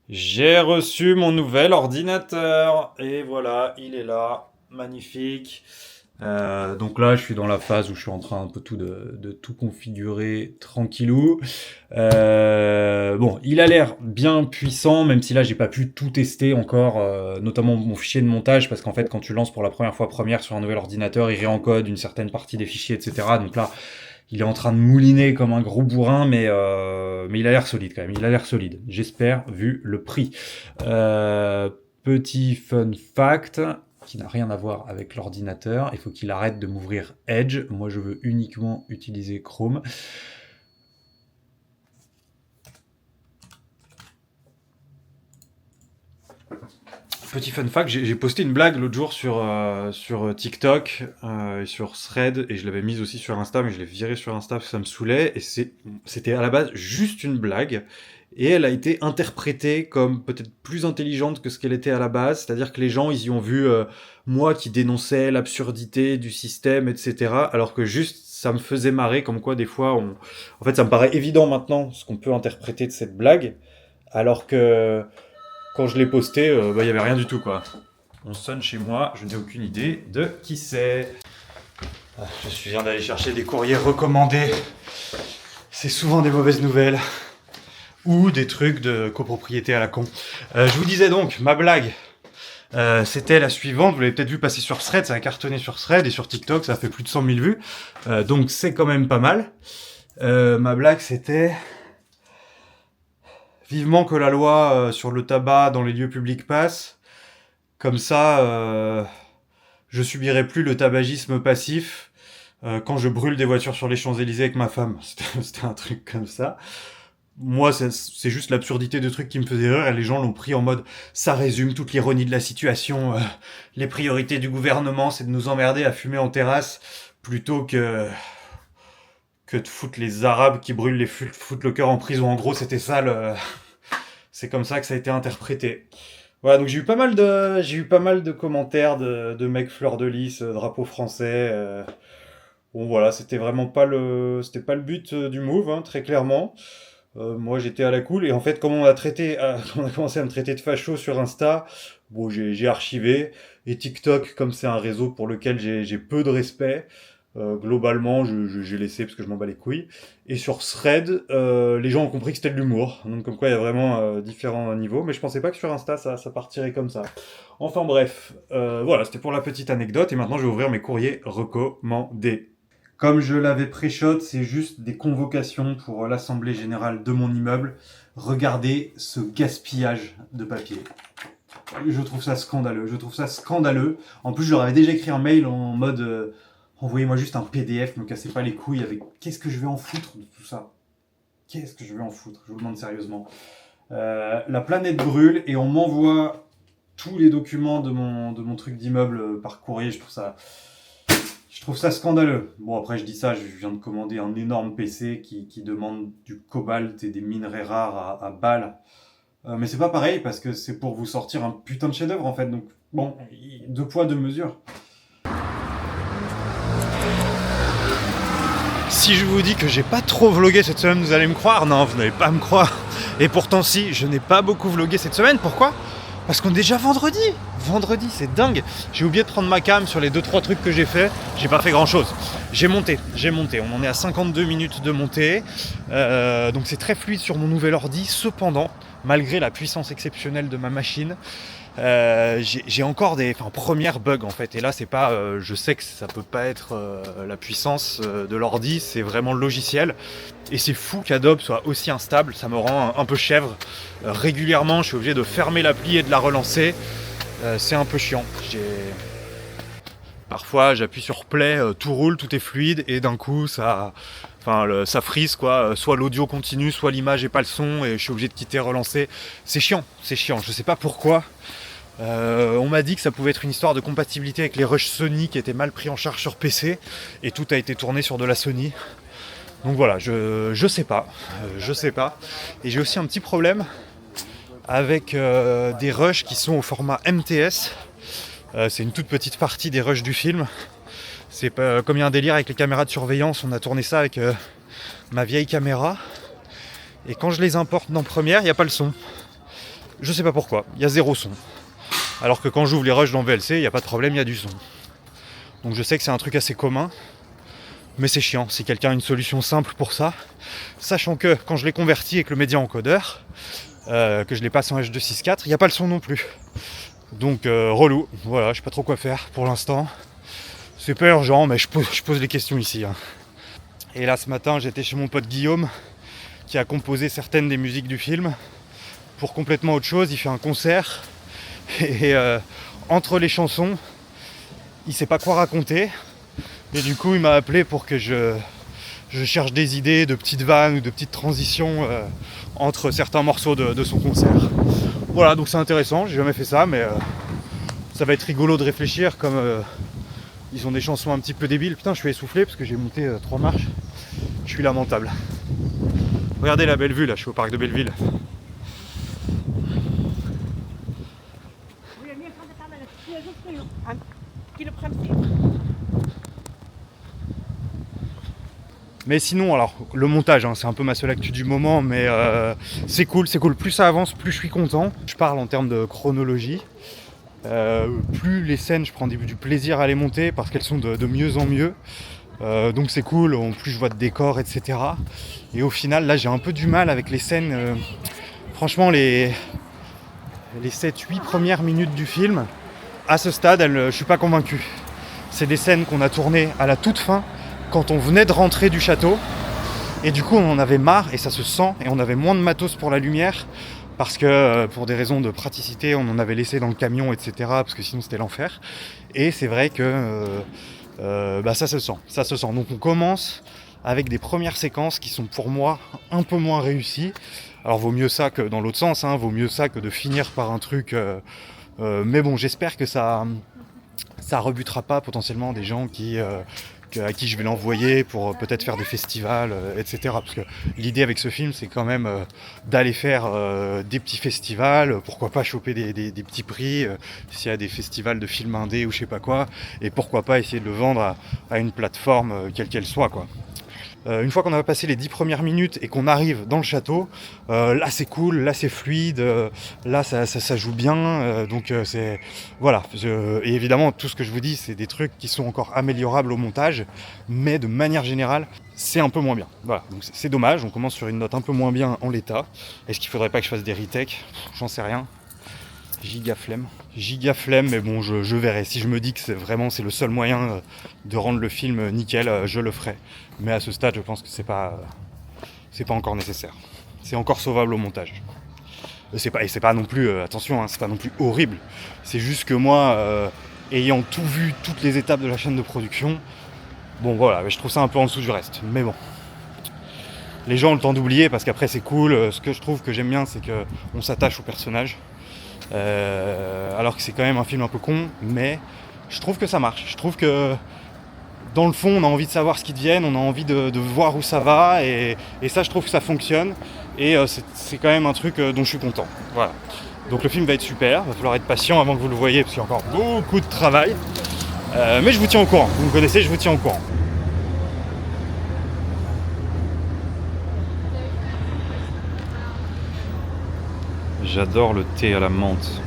J'ai reçu mon nouvel ordinateur et voilà, il est là, magnifique. Donc là, je suis dans la phase où je suis en train un peu de tout configurer tranquillou. Bon, il a l'air bien puissant, même si là, j'ai pas pu tout tester encore, notamment mon fichier de montage, parce qu'en fait, quand tu lances pour la première fois Premiere sur un nouvel ordinateur, il réencode une certaine partie des fichiers, etc. Donc là, il est en train de mouliner comme un gros bourrin, mais il a l'air solide quand même. Il a l'air solide, j'espère, vu le prix. Euh, Petit fun fact qui n'a rien à voir avec l'ordinateur. Il faut qu'il arrête de m'ouvrir Edge. Moi, je veux uniquement utiliser Chrome. Petit fun fact, j'ai posté une blague l'autre jour sur TikTok et sur Thread, et je l'avais mise aussi sur Insta, mais je l'ai virée sur Insta parce que ça me saoulait, et c'était à la base juste une blague, et elle a été interprétée comme peut-être plus intelligente que ce qu'elle était à la base, c'est-à-dire que les gens, ils y ont vu moi qui dénonçais l'absurdité du système, etc., alors que juste ça me faisait marrer, comme quoi des fois, en fait ça me paraît évident maintenant ce qu'on peut interpréter de cette blague, alors que quand je l'ai posté, il y avait rien du tout, quoi. On sonne chez moi, je n'ai aucune idée de qui c'est. Je viens d'aller chercher des courriers recommandés. C'est souvent des mauvaises nouvelles. Ou des trucs de copropriété à la con. Je vous disais donc, ma blague, c'était la suivante. Vous l'avez peut-être vu passer sur Thread, ça a cartonné sur Thread, et sur TikTok, ça a fait plus de 100 000 vues. Donc c'est quand même pas mal. Ma blague, c'était... Vivement que la loi sur le tabac dans les lieux publics passe. Comme ça, je subirai plus le tabagisme passif quand je brûle des voitures sur les Champs-Élysées avec ma femme. C'était un truc comme ça. Moi, c'est juste l'absurdité de trucs qui me faisait rire, et les gens l'ont pris en mode ça résume toute l'ironie de la situation. Les priorités du gouvernement, c'est de nous emmerder à fumer en terrasse plutôt que de foutre les Arabes qui brûlent les footlockers en prison. En gros, c'était ça le... C'est comme ça que ça a été interprété. Voilà, donc j'ai eu pas mal de commentaires de mecs fleurs de lys, drapeau français. Bon voilà, c'était pas le but du move, hein, très clairement. Moi j'étais à la cool, et en fait, comme on a commencé à me traiter de facho sur Insta, bon j'ai archivé. Et TikTok, comme c'est un réseau pour lequel j'ai peu de respect, globalement j'ai laissé parce que je m'en bats les couilles. Et sur Thread, les gens ont compris que c'était de l'humour. Donc comme quoi il y a vraiment différents niveaux, mais je pensais pas que sur Insta ça partirait comme ça. Enfin bref, voilà, c'était pour la petite anecdote, et maintenant je vais ouvrir mes courriers recommandés. Comme je l'avais pré-shot, c'est juste des convocations pour l'assemblée générale de mon immeuble. Regardez ce gaspillage de papier. Je trouve ça scandaleux, je trouve ça scandaleux. En plus, je leur avais déjà écrit un mail en mode envoyez-moi juste un PDF, me cassez pas les couilles avec... Qu'est-ce que je vais en foutre de tout ça? Qu'est-ce que je vais en foutre? Je vous demande sérieusement. La planète brûle et on m'envoie tous les documents de mon truc d'immeuble par courrier. Je trouve ça scandaleux. Bon, après, je dis ça, je viens de commander un énorme PC qui demande du cobalt et des minerais rares à balles. Mais c'est pas pareil, parce que c'est pour vous sortir un putain de chef-d'œuvre en fait. Donc, bon, deux poids, deux mesures. Si je vous dis que j'ai pas trop vlogué cette semaine, vous allez me croire? Non, vous n'allez pas me croire. Et pourtant, si, je n'ai pas beaucoup vlogué cette semaine. Pourquoi? Parce qu'on est déjà vendredi. Vendredi, c'est dingue. J'ai oublié de prendre ma cam sur les 2-3 trucs que j'ai fait. J'ai pas fait grand chose. J'ai monté. On en est à 52 minutes de montée. Donc c'est très fluide sur mon nouvel ordi. Cependant, malgré la puissance exceptionnelle de ma machine, j'ai encore des premières bugs en fait. Et là, c'est pas, je sais que ça peut pas être la puissance de l'ordi, c'est vraiment le logiciel. Et c'est fou qu'Adobe soit aussi instable, ça me rend un peu chèvre. Régulièrement, je suis obligé de fermer l'appli et de la relancer. C'est un peu chiant. Parfois, j'appuie sur play, tout roule, tout est fluide, et d'un coup, ça frise quoi. Soit l'audio continue, soit l'image et pas le son, et je suis obligé de quitter, relancer. C'est chiant. Je sais pas pourquoi. On m'a dit que ça pouvait être une histoire de compatibilité avec les rushs Sony qui étaient mal pris en charge sur PC, et tout a été tourné sur de la Sony. Donc voilà, je sais pas. Et j'ai aussi un petit problème avec des rushs qui sont au format MTS. C'est une toute petite partie des rushs du film. C'est pas, comme il y a un délire avec les caméras de surveillance, on a tourné ça avec ma vieille caméra. Et quand je les importe dans Premiere, il n'y a pas le son. Je sais pas pourquoi, il y a zéro son. Alors que quand j'ouvre les rushs dans VLC, il n'y a pas de problème, il y a du son. Donc je sais que c'est un truc assez commun, mais c'est chiant. Si quelqu'un a une solution simple pour ça, sachant que quand je l'ai converti avec le média encodeur, que je les passe en H264, il n'y a pas le son non plus. Donc relou, voilà, je sais pas trop quoi faire pour l'instant. C'est pas urgent, mais je pose les questions ici. Hein. Et là ce matin, j'étais chez mon pote Guillaume, qui a composé certaines des musiques du film, pour complètement autre chose. Il fait un concert, et entre les chansons, il sait pas quoi raconter. Et du coup, il m'a appelé pour que je cherche des idées de petites vannes ou de petites transitions entre certains morceaux de son concert. Voilà, donc c'est intéressant, j'ai jamais fait ça, mais ça va être rigolo de réfléchir comme ils ont des chansons un petit peu débiles. Putain, je suis essoufflé parce que j'ai monté 3 marches. Je suis lamentable. Regardez la belle vue là, je suis au parc de Belleville. Mais sinon, alors, le montage, hein, c'est un peu ma seule actu du moment, mais c'est cool. Plus ça avance, plus je suis content. Je parle en termes de chronologie. Plus les scènes, je prends du plaisir à les monter parce qu'elles sont de mieux en mieux. Donc c'est cool, en plus je vois de décors, etc. Et au final, là, j'ai un peu du mal avec les scènes. Franchement, les 7-8 premières minutes du film, à ce stade, je suis pas convaincu. C'est des scènes qu'on a tournées à la toute fin, quand on venait de rentrer du château, et du coup on en avait marre, et ça se sent, et on avait moins de matos pour la lumière, parce que pour des raisons de praticité, on en avait laissé dans le camion, etc., parce que sinon c'était l'enfer. Et c'est vrai que ça se sent. Donc on commence avec des premières séquences qui sont pour moi un peu moins réussies. Alors vaut mieux ça que dans l'autre sens, hein, vaut mieux ça que de finir par un truc... mais bon, j'espère que ça rebutera pas potentiellement des gens à qui je vais l'envoyer pour peut-être faire des festivals, etc. Parce que l'idée avec ce film, c'est quand même d'aller faire des petits festivals, pourquoi pas choper des petits prix, s'il y a des festivals de films indés ou je sais pas quoi, et pourquoi pas essayer de le vendre à une plateforme quelle qu'elle soit, quoi. Une fois qu'on a passé les 10 premières minutes et qu'on arrive dans le château, là c'est cool, là c'est fluide, là ça joue bien, donc c'est... Voilà, et évidemment tout ce que je vous dis c'est des trucs qui sont encore améliorables au montage, mais de manière générale c'est un peu moins bien. Voilà, donc c'est dommage, on commence sur une note un peu moins bien en l'état. Est-ce qu'il faudrait pas que je fasse des retakes ? J'en sais rien. Giga flemme, mais bon, je verrai. Si je me dis que c'est le seul moyen de rendre le film nickel, je le ferai. Mais à ce stade, je pense que c'est pas encore nécessaire. C'est encore sauvable au montage. C'est pas non plus, attention, hein, c'est pas non plus horrible. C'est juste que moi, ayant tout vu, toutes les étapes de la chaîne de production, bon voilà, je trouve ça un peu en dessous du reste. Mais bon. Les gens ont le temps d'oublier parce qu'après c'est cool. Ce que je trouve que j'aime bien, c'est qu'on s'attache au personnage. Alors que c'est quand même un film un peu con, mais je trouve que ça marche. Je trouve que dans le fond, on a envie de savoir ce qu'ils deviennent, on a envie de voir où ça va, et ça, je trouve que ça fonctionne. Et c'est quand même un truc dont je suis content. Voilà. Donc le film va être super, il va falloir être patient avant que vous le voyez, parce qu'il y a encore beaucoup de travail. Mais je vous tiens au courant. Vous me connaissez, je vous tiens au courant. J'adore le thé à la menthe.